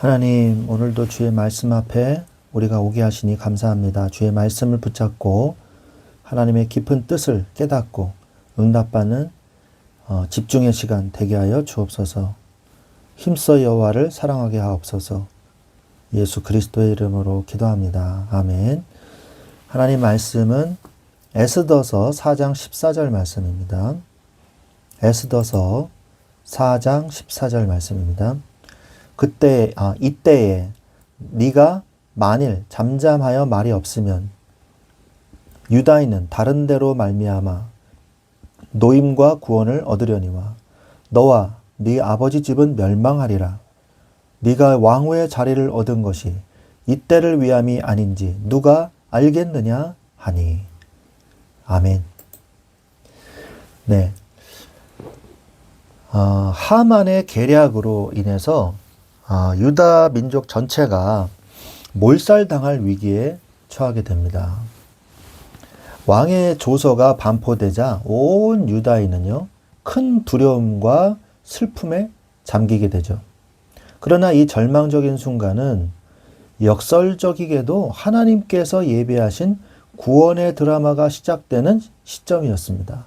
하나님, 오늘도 주의 말씀 앞에 우리가 오게 하시니 감사합니다. 주의 말씀을 붙잡고 하나님의 깊은 뜻을 깨닫고 응답받는 집중의 시간 되게 하여 주옵소서. 힘써 여호와를 사랑하게 하옵소서. 예수 그리스도의 이름으로 기도합니다. 아멘. 하나님 말씀은 에스더서 4장 14절 말씀입니다. 에스더서 4장 14절 말씀입니다. 이때에 네가 만일 잠잠하여 말이 없으면 유다인은 다른 데로 말미암아 노임과 구원을 얻으려니와 너와 네 아버지 집은 멸망하리라. 네가 왕후의 자리를 얻은 것이 이때를 위함이 아닌지 누가 알겠느냐 하니. 아멘. 네. 하만의 계략으로 인해서 유다 민족 전체가 몰살당할 위기에 처하게 됩니다. 왕의 조서가 반포되자 온 유다인은요, 큰 두려움과 슬픔에 잠기게 되죠. 그러나 이 절망적인 순간은 역설적이게도 하나님께서 예비하신 구원의 드라마가 시작되는 시점이었습니다.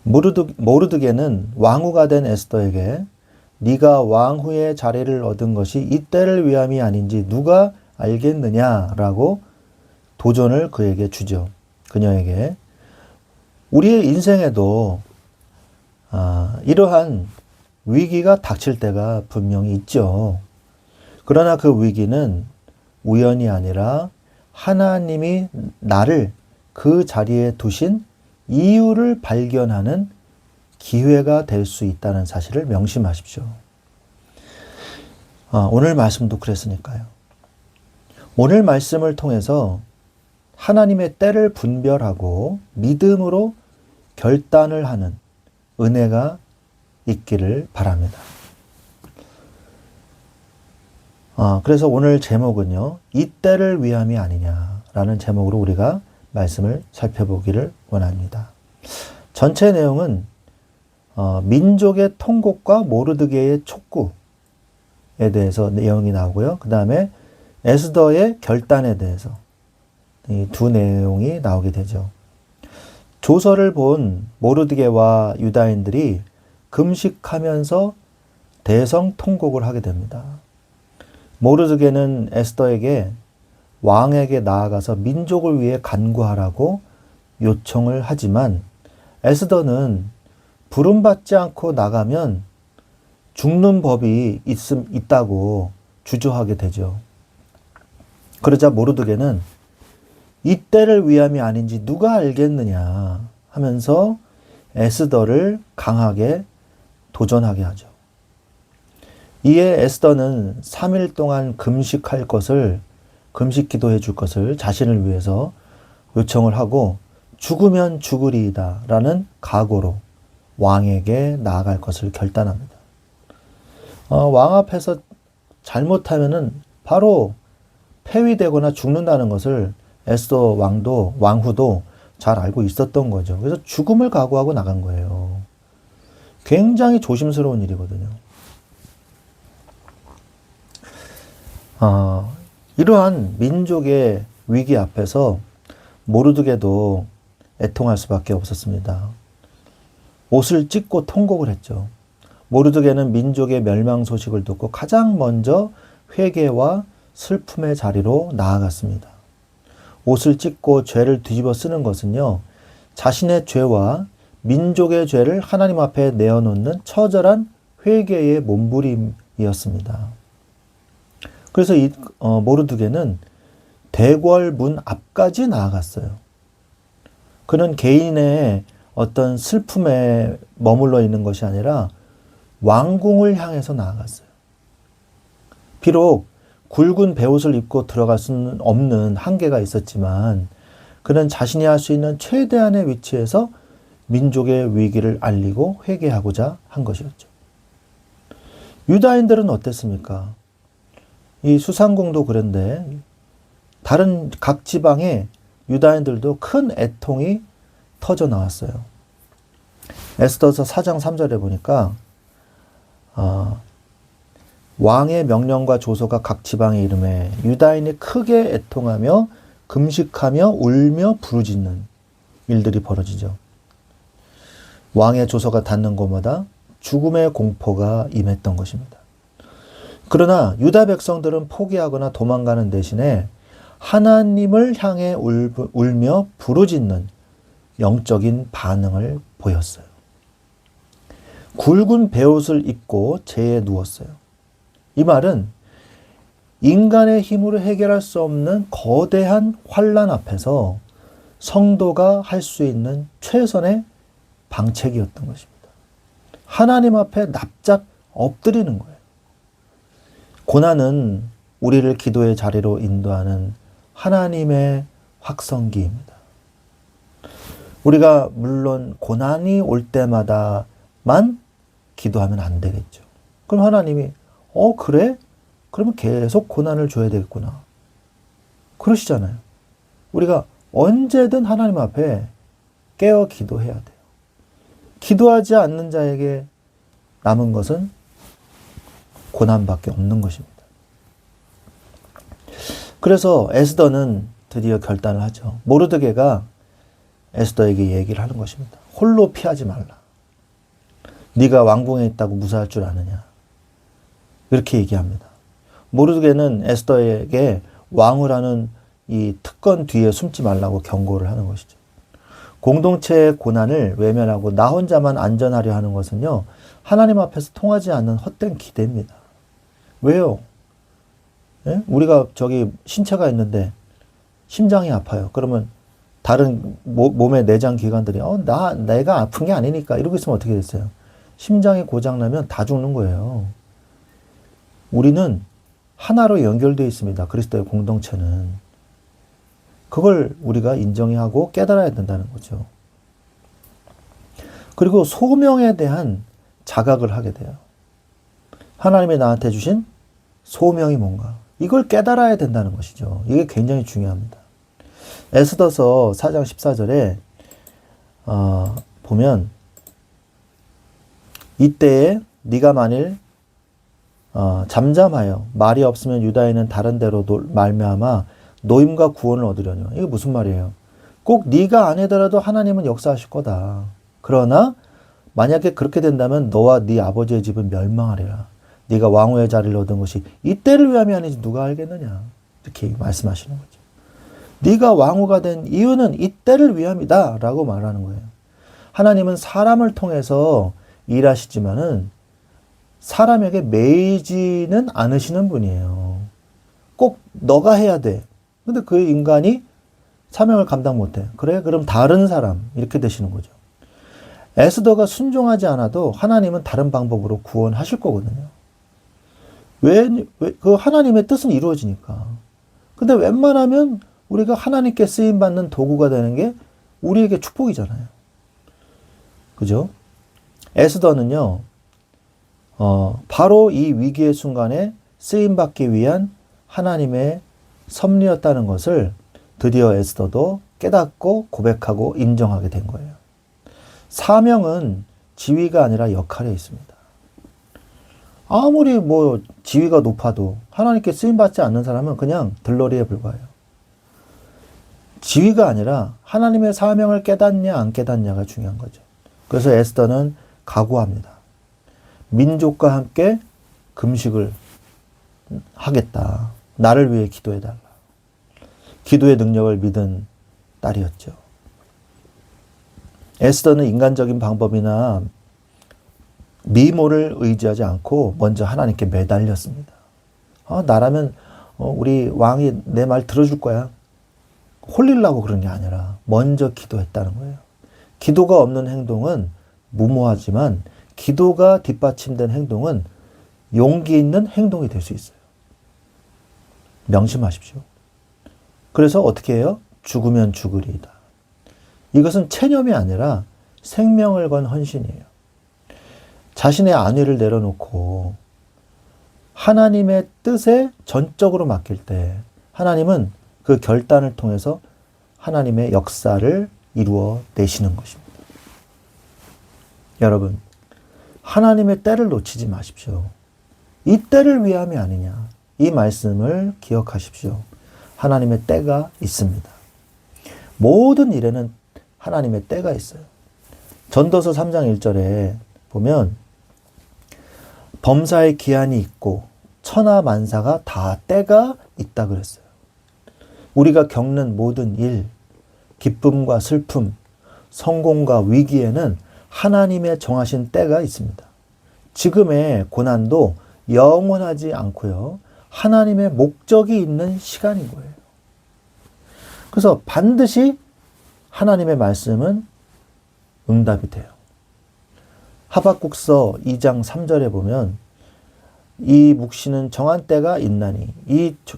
모르드게는 왕후가 된 에스더에게 네가 왕후의 자리를 얻은 것이 이때를 위함이 아닌지 누가 알겠느냐라고 도전을 그에게 주죠. 그녀에게. 우리의 인생에도 이러한 위기가 닥칠 때가 분명히 있죠. 그러나 그 위기는 우연이 아니라 하나님이 나를 그 자리에 두신 이유를 발견하는 기회가 될 수 있다는 사실을 명심하십시오. 오늘 말씀도 그랬으니까요. 오늘 말씀을 통해서 하나님의 때를 분별하고 믿음으로 결단을 하는 은혜가 있기를 바랍니다. 그래서 오늘 제목은요, 이 때를 위함이 아니냐라는 제목으로 우리가 말씀을 살펴보기를 원합니다. 전체 내용은 민족의 통곡과 모르드게의 촉구에 대해서 내용이 나오고요. 그 다음에 에스더의 결단에 대해서 이 두 내용이 나오게 되죠. 조서를 본 모르드게와 유다인들이 금식하면서 대성통곡을 하게 됩니다. 모르드게는 에스더에게 왕에게 나아가서 민족을 위해 간구하라고 요청을 하지만 에스더는 부름받지 않고 나가면 죽는 법이 있다고 주저하게 되죠. 그러자 모르드게는 이 때를 위함이 아닌지 누가 알겠느냐 하면서 에스더를 강하게 도전하게 하죠. 이에 에스더는 3일 동안 금식 기도해 줄 것을 자신을 위해서 요청을 하고 죽으면 죽으리이다 라는 각오로 왕에게 나아갈 것을 결단합니다. 왕 앞에서 잘못하면은 바로 폐위되거나 죽는다는 것을 에스더 왕후도 잘 알고 있었던 거죠. 그래서 죽음을 각오하고 나간 거예요. 굉장히 조심스러운 일이거든요. 이러한 민족의 위기 앞에서 모르드게도 애통할 수밖에 없었습니다. 옷을 찢고 통곡을 했죠. 모르드게는 민족의 멸망 소식을 듣고 가장 먼저 회개와 슬픔의 자리로 나아갔습니다. 옷을 찢고 죄를 뒤집어 쓰는 것은요, 자신의 죄와 민족의 죄를 하나님 앞에 내어놓는 처절한 회개의 몸부림이었습니다. 그래서 모르드게는 대궐문 앞까지 나아갔어요. 그는 개인의 어떤 슬픔에 머물러 있는 것이 아니라 왕궁을 향해서 나아갔어요. 비록 굵은 베옷을 입고 들어갈 수는 없는 한계가 있었지만 그는 자신이 할 수 있는 최대한의 위치에서 민족의 위기를 알리고 회개하고자 한 것이었죠. 유다인들은 어땠습니까? 이 수상궁도 그런데 다른 각 지방의 유다인들도 큰 애통이 터져 나왔어요. 에스더서 4장 3절에 보니까 왕의 명령과 조서가 각 지방에 이름에 유다인이 크게 애통하며 금식하며 울며 부르짖는 일들이 벌어지죠. 왕의 조서가 닿는 곳마다 죽음의 공포가 임했던 것입니다. 그러나 유다 백성들은 포기하거나 도망가는 대신에 하나님을 향해 울며 부르짖는 영적인 반응을 보였어요. 굵은 베옷을 입고 재에 누웠어요. 이 말은 인간의 힘으로 해결할 수 없는 거대한 환난 앞에서 성도가 할 수 있는 최선의 방책이었던 것입니다. 하나님 앞에 납작 엎드리는 거예요. 고난은 우리를 기도의 자리로 인도하는 하나님의 확성기입니다. 우리가 물론 고난이 올 때마다만 기도하면 안 되겠죠. 그럼 하나님이 그래? 그러면 계속 고난을 줘야 되겠구나. 그러시잖아요. 우리가 언제든 하나님 앞에 깨어 기도해야 돼요. 기도하지 않는 자에게 남은 것은 고난밖에 없는 것입니다. 그래서 에스더는 드디어 결단을 하죠. 모르드게가 에스더에게 얘기를 하는 것입니다. 홀로 피하지 말라. 네가 왕궁에 있다고 무사할 줄 아느냐. 이렇게 얘기합니다. 모르드게는 에스더에게 왕을 하는 이 특권 뒤에 숨지 말라고 경고를 하는 것이죠. 공동체의 고난을 외면하고 나 혼자만 안전하려 하는 것은요, 하나님 앞에서 통하지 않는 헛된 기대입니다. 왜요? 예? 우리가 신체가 있는데 심장이 아파요. 그러면 다른 몸의 내장 기관들이 내가 아픈 게 아니니까 이러고 있으면 어떻게 됐어요? 심장이 고장나면 다 죽는 거예요. 우리는 하나로 연결되어 있습니다. 그리스도의 공동체는. 그걸 우리가 인정하고 깨달아야 된다는 거죠. 그리고 소명에 대한 자각을 하게 돼요. 하나님이 나한테 주신 소명이 뭔가. 이걸 깨달아야 된다는 것이죠. 이게 굉장히 중요합니다. 에스더서 4장 14절에 보면 이때에 네가 만일 잠잠하여 말이 없으면 유다인은 다른 데로 말미암아 노임과 구원을 얻으려니. 이게 무슨 말이에요? 꼭 네가 아니더라도 하나님은 역사하실 거다. 그러나 만약에 그렇게 된다면 너와 네 아버지의 집은 멸망하리라. 네가 왕후의 자리를 얻은 것이 이때를 위함이 아니지 누가 알겠느냐. 이렇게 말씀하시는 거죠. 네가 왕후가 된 이유는 이때를 위함이다 라고 말하는 거예요. 하나님은 사람을 통해서 일하시지만은 사람에게 매이지는 않으시는 분이에요. 꼭 너가 해야 돼. 근데 그 인간이 사명을 감당 못해. 그래? 그럼 다른 사람 이렇게 되시는 거죠. 에스더가 순종하지 않아도 하나님은 다른 방법으로 구원하실 거거든요. 그 하나님의 뜻은 이루어지니까. 근데 웬만하면 우리가 하나님께 쓰임받는 도구가 되는 게 우리에게 축복이잖아요. 그죠? 에스더는요, 바로 이 위기의 순간에 쓰임받기 위한 하나님의 섭리였다는 것을 드디어 에스더도 깨닫고 고백하고 인정하게 된 거예요. 사명은 지위가 아니라 역할에 있습니다. 아무리 지위가 높아도 하나님께 쓰임받지 않는 사람은 그냥 들러리에 불과해요. 지위가 아니라 하나님의 사명을 깨닫냐 안 깨닫냐가 중요한 거죠. 그래서 에스더는 각오합니다. 민족과 함께 금식을 하겠다. 나를 위해 기도해달라. 기도의 능력을 믿은 딸이었죠. 에스더는 인간적인 방법이나 미모를 의지하지 않고 먼저 하나님께 매달렸습니다. 나라면 우리 왕이 내 말 들어줄 거야. 홀리려고 그런 게 아니라 먼저 기도했다는 거예요. 기도가 없는 행동은 무모하지만 기도가 뒷받침된 행동은 용기 있는 행동이 될 수 있어요. 명심하십시오. 그래서 어떻게 해요? 죽으면 죽으리이다. 이것은 체념이 아니라 생명을 건 헌신이에요. 자신의 안위를 내려놓고 하나님의 뜻에 전적으로 맡길 때 하나님은 그 결단을 통해서 하나님의 역사를 이루어 내시는 것입니다. 여러분, 하나님의 때를 놓치지 마십시오. 이 때를 위함이 아니냐. 이 말씀을 기억하십시오. 하나님의 때가 있습니다. 모든 일에는 하나님의 때가 있어요. 전도서 3장 1절에 보면 범사의 기한이 있고 천하 만사가 다 때가 있다 그랬어요. 우리가 겪는 모든 일, 기쁨과 슬픔, 성공과 위기에는 하나님의 정하신 때가 있습니다. 지금의 고난도 영원하지 않고요. 하나님의 목적이 있는 시간인 거예요. 그래서 반드시 하나님의 말씀은 응답이 돼요. 하박국서 2장 3절에 보면 이 묵시는 정한 때가 있나니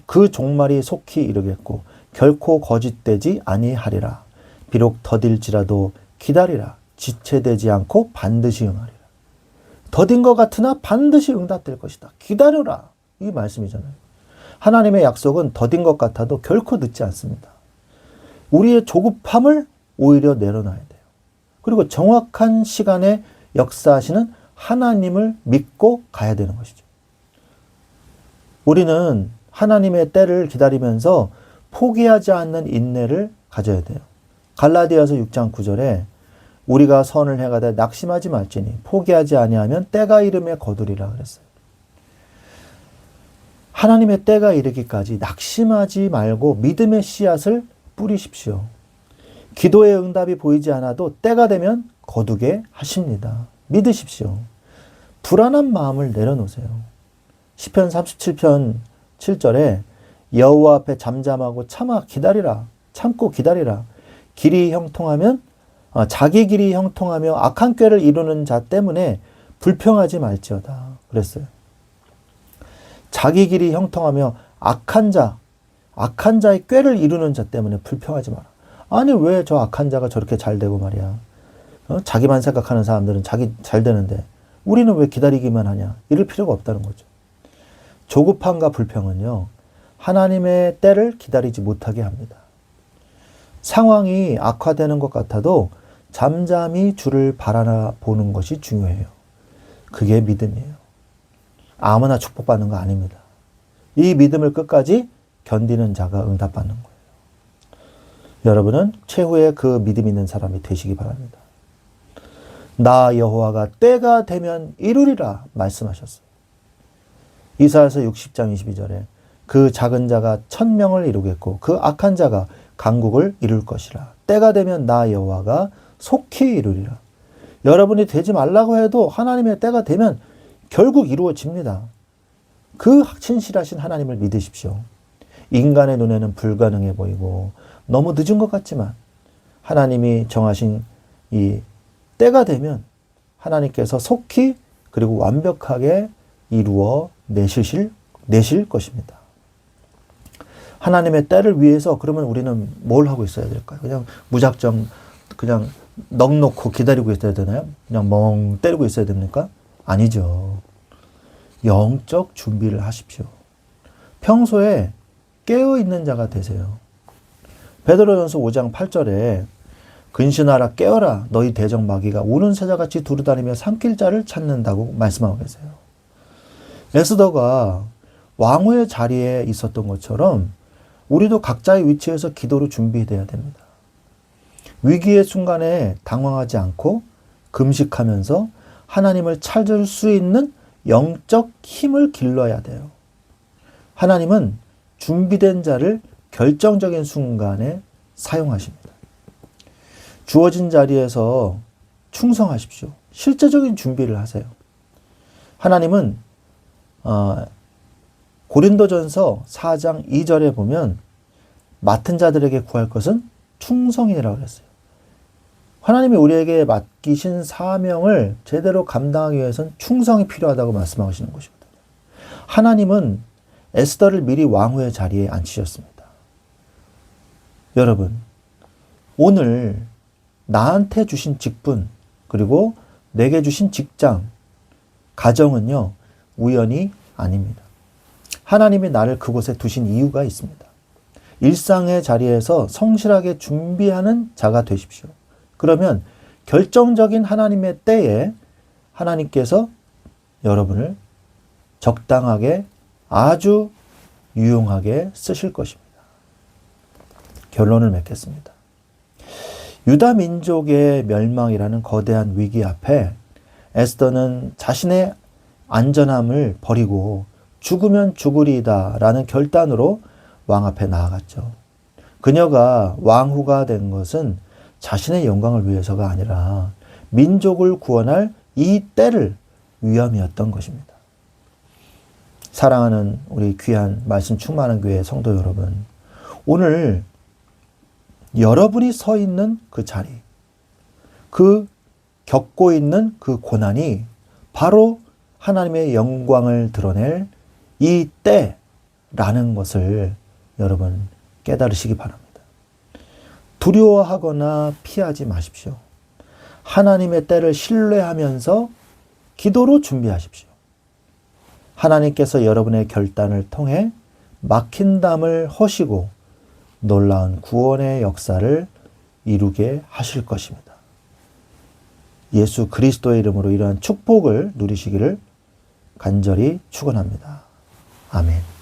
그 종말이 속히 이르겠고 결코 거짓되지 아니하리라. 비록 더딜지라도 기다리라. 지체되지 않고 반드시 응하리라. 더딘 것 같으나 반드시 응답될 것이다. 기다려라. 이 말씀이잖아요. 하나님의 약속은 더딘 것 같아도 결코 늦지 않습니다. 우리의 조급함을 오히려 내려놔야 돼요. 그리고 정확한 시간에 역사하시는 하나님을 믿고 가야 되는 것이죠. 우리는 하나님의 때를 기다리면서 포기하지 않는 인내를 가져야 돼요. 갈라디아서 6장 9절에 우리가 선을 행하되 낙심하지 말지니 포기하지 아니하면 때가 이름에 거두리라 그랬어요. 하나님의 때가 이르기까지 낙심하지 말고 믿음의 씨앗을 뿌리십시오. 기도의 응답이 보이지 않아도 때가 되면 거두게 하십니다. 믿으십시오. 불안한 마음을 내려놓으세요. 시편 37편 7절에 여호와 앞에 잠잠하고 참고 기다리라. 길이 형통하면 자기 길이 형통하며 악한 꾀를 이루는 자 때문에 불평하지 말지어다 그랬어요. 자기 길이 형통하며 악한 자의 꾀를 이루는 자 때문에 불평하지 마라. 아니 왜 저 악한 자가 저렇게 잘 되고 말이야. 자기만 생각하는 사람들은 자기 잘 되는데 우리는 왜 기다리기만 하냐. 이럴 필요가 없다는 거죠. 조급함과 불평은요. 하나님의 때를 기다리지 못하게 합니다. 상황이 악화되는 것 같아도 잠잠히 주를 바라보는 것이 중요해요. 그게 믿음이에요. 아무나 축복받는 거 아닙니다. 이 믿음을 끝까지 견디는 자가 응답받는 거예요. 여러분은 최후의 그 믿음 있는 사람이 되시기 바랍니다. 나 여호와가 때가 되면 이루리라 말씀하셨어요. 이사야서 60장 22절에 그 작은 자가 1000명을 이루겠고 그 악한 자가 강국을 이룰 것이라. 때가 되면 나 여호와가 속히 이루리라. 여러분이 되지 말라고 해도 하나님의 때가 되면 결국 이루어집니다. 그 신실하신 하나님을 믿으십시오. 인간의 눈에는 불가능해 보이고 너무 늦은 것 같지만 하나님이 정하신 이 때가 되면 하나님께서 속히 그리고 완벽하게 이루어 내실 것입니다. 하나님의 때를 위해서 그러면 우리는 뭘 하고 있어야 될까요? 그냥 무작정 그냥 넋놓고 기다리고 있어야 되나요? 그냥 멍 때리고 있어야 됩니까? 아니죠. 영적 준비를 하십시오. 평소에 깨어있는 자가 되세요. 베드로전서 5장 8절에 근신하라 깨어라 너희 대적 마귀가 우는 사자같이 두루다니며 삼킬 자를 찾는다고 말씀하고 계세요. 에스더가 왕후의 자리에 있었던 것처럼 우리도 각자의 위치에서 기도로 준비되어야 됩니다. 위기의 순간에 당황하지 않고 금식하면서 하나님을 찾을 수 있는 영적 힘을 길러야 돼요. 하나님은 준비된 자를 결정적인 순간에 사용하십니다. 주어진 자리에서 충성하십시오. 실제적인 준비를 하세요. 하나님은 고린도전서 4장 2절에 보면 맡은 자들에게 구할 것은 충성이라고 했어요. 하나님이 우리에게 맡기신 사명을 제대로 감당하기 위해서는 충성이 필요하다고 말씀하시는 것입니다. 하나님은 에스더를 미리 왕후의 자리에 앉히셨습니다. 여러분, 오늘 나한테 주신 직분, 그리고 내게 주신 직장, 가정은요, 우연이 아닙니다. 하나님이 나를 그곳에 두신 이유가 있습니다. 일상의 자리에서 성실하게 준비하는 자가 되십시오. 그러면 결정적인 하나님의 때에 하나님께서 여러분을 적당하게 아주 유용하게 쓰실 것입니다. 결론을 맺겠습니다. 유다 민족의 멸망이라는 거대한 위기 앞에 에스더는 자신의 안전함을 버리고 죽으면 죽으리이다 라는 결단으로 왕 앞에 나아갔죠. 그녀가 왕후가 된 것은 자신의 영광을 위해서가 아니라 민족을 구원할 이 때를 위함이었던 것입니다. 사랑하는 우리 귀한 말씀 충만한 교회 성도 여러분, 오늘 여러분이 서 있는 그 자리, 그 겪고 있는 그 고난이 바로 하나님의 영광을 드러낼 이 때라는 것을 여러분 깨달으시기 바랍니다. 두려워하거나 피하지 마십시오. 하나님의 때를 신뢰하면서 기도로 준비하십시오. 하나님께서 여러분의 결단을 통해 막힌 담을 허시고 놀라운 구원의 역사를 이루게 하실 것입니다. 예수 그리스도의 이름으로 이러한 축복을 누리시기를 간절히 축원합니다. 아멘.